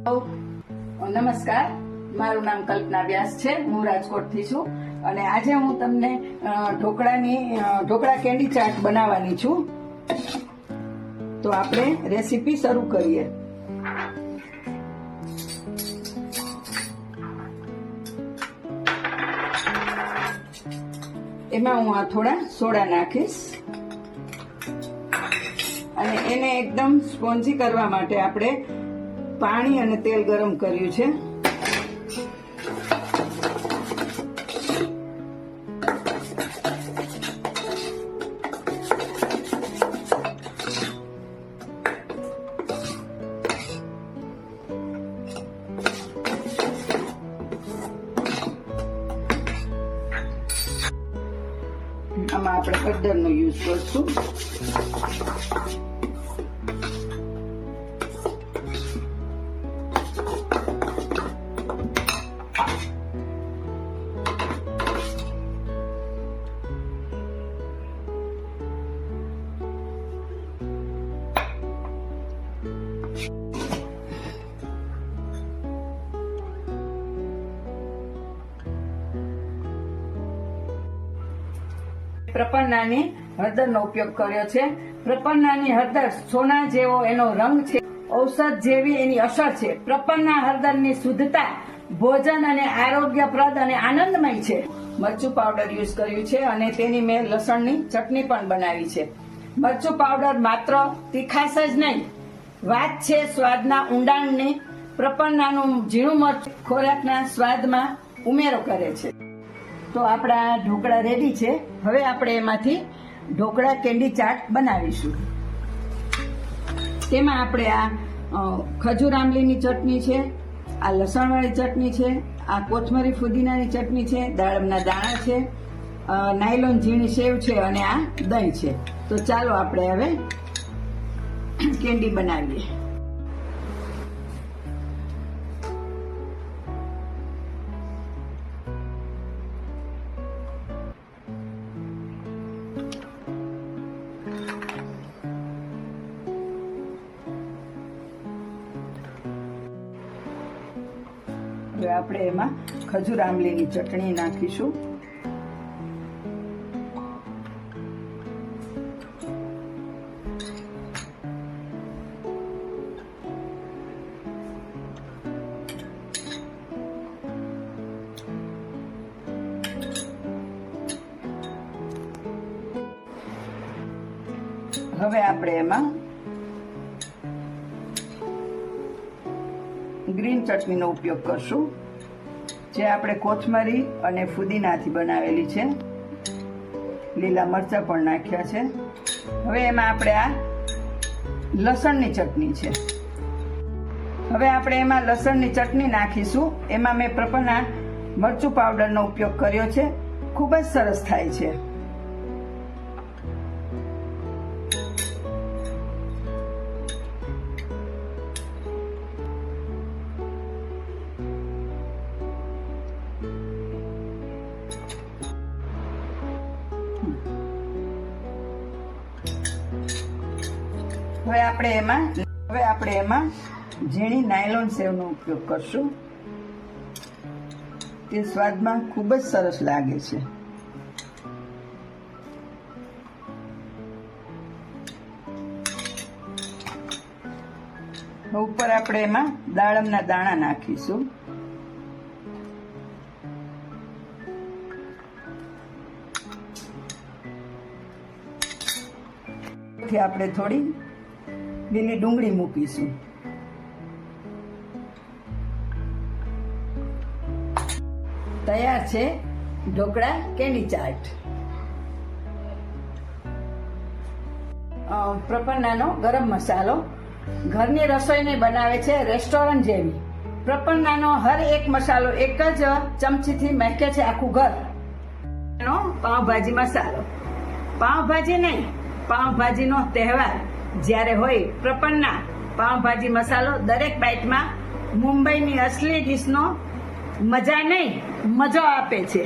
નમસ્કાર, મારું નામ કલ્પના વ્યાસ છે. હું રાજકોટથી છું અને આજે હું તમને ઢોકળા કેન્ડી ચાટ બનાવવાની છું. તો આપણે રેસીપી શરૂ કરીએ. એમાં હું આ થોડા સોડા નાખીશ અને એને એકદમ સ્પોન્જી કરવા માટે આપણે પાણી અને તેલ ગરમ કર્યું છે. આમાં આપણે હળદરનો યુઝ કરશું. પ્રપન્નાની હળદરનો ઉપયોગ કર્યો છે. પ્રપન્નાની હળદર સોના જેવો એનો રંગ છે, ઔષધ જેવી એની અસર છે. પ્રપન્ના હળદરની શુદ્ધતા ભોજન અને આરોગ્યપ્રદ અને આનંદમય છે. મરચું પાવડર યુઝ કર્યું છે અને તેની મેં લસણની ચટણી પણ બનાવી છે. મરચું પાવડર માત્ર તીખાશ જ નહીં, વાત છે સ્વાદના ઊંડાણની. પ્રપન્નાનું ઝીણું મરચું ખોરાકના સ્વાદમાં ઉમેરો કરે છે. તો આપણા ઢોકળા રેડી છે. હવે આપણે એમાંથી ઢોકળા કેન્ડી ચાટ બનાવીશું. તેમાં આપણે આ ખજૂર આંબલીની ચટણી છે, આ લસણવાળી ચટણી છે, આ કોથમરી ફુદીનાની ચટણી છે, દાડમના દાણા છે, નાયલોન ઝીણી સેવ છે અને આ દહીં છે. તો ચાલો આપણે હવે કેન્ડી બનાવીએ. હવે આપણે એમાં ખજૂર આંબલીની ચટણી નાખીશું. હવે આપણે એમાં ગ્રીન ચટણીનો ઉપયોગ કરશું, જે આપણે કોથમરી અને ફુદીનાથી બનાવેલી છે. લીલા મરચાં પણ નાખ્યા છે. હવે એમાં આપણે આ લસણની ચટણી છે. હવે આપણે એમાં લસણની ચટણી નાખીશું. એમાં મેં પ્રપન્ના મરચું પાવડરનો ઉપયોગ કર્યો છે. ખૂબ જ સરસ થાય છે. હવે આપણે એમાં ઝીણી નાયલોન સેવનો ઉપયોગ કરશું. તે સ્વાદમાં ખૂબ જ સરસ લાગે છે. ઉપર આપણે એમાં દાડમના દાણા નાખીશું. આપણે થોડી લીલી ડુંગળી મૂકીશું. તૈયાર છે ઢોકળા કેન્ડી ચાટ. પ્રપન્નાનો ગરમ મસાલો ઘરની રસોઈને બનાવે છે રેસ્ટોરન્ટ જેવી. પ્રપન્નાનો હર એક મસાલો એક જ ચમચીથી મહેકે છે આખું ઘર. પાવભાજી મસાલો, પાવભાજી નહીં, પાવભાજીનો તહેવાર જ્યારે હોય, પ્રપન્ના પાવભાજી મસાલો દરેક બાઈટમાં મુંબઈની અસલી ડીશનો મજા નહીં, મજો આપે છે.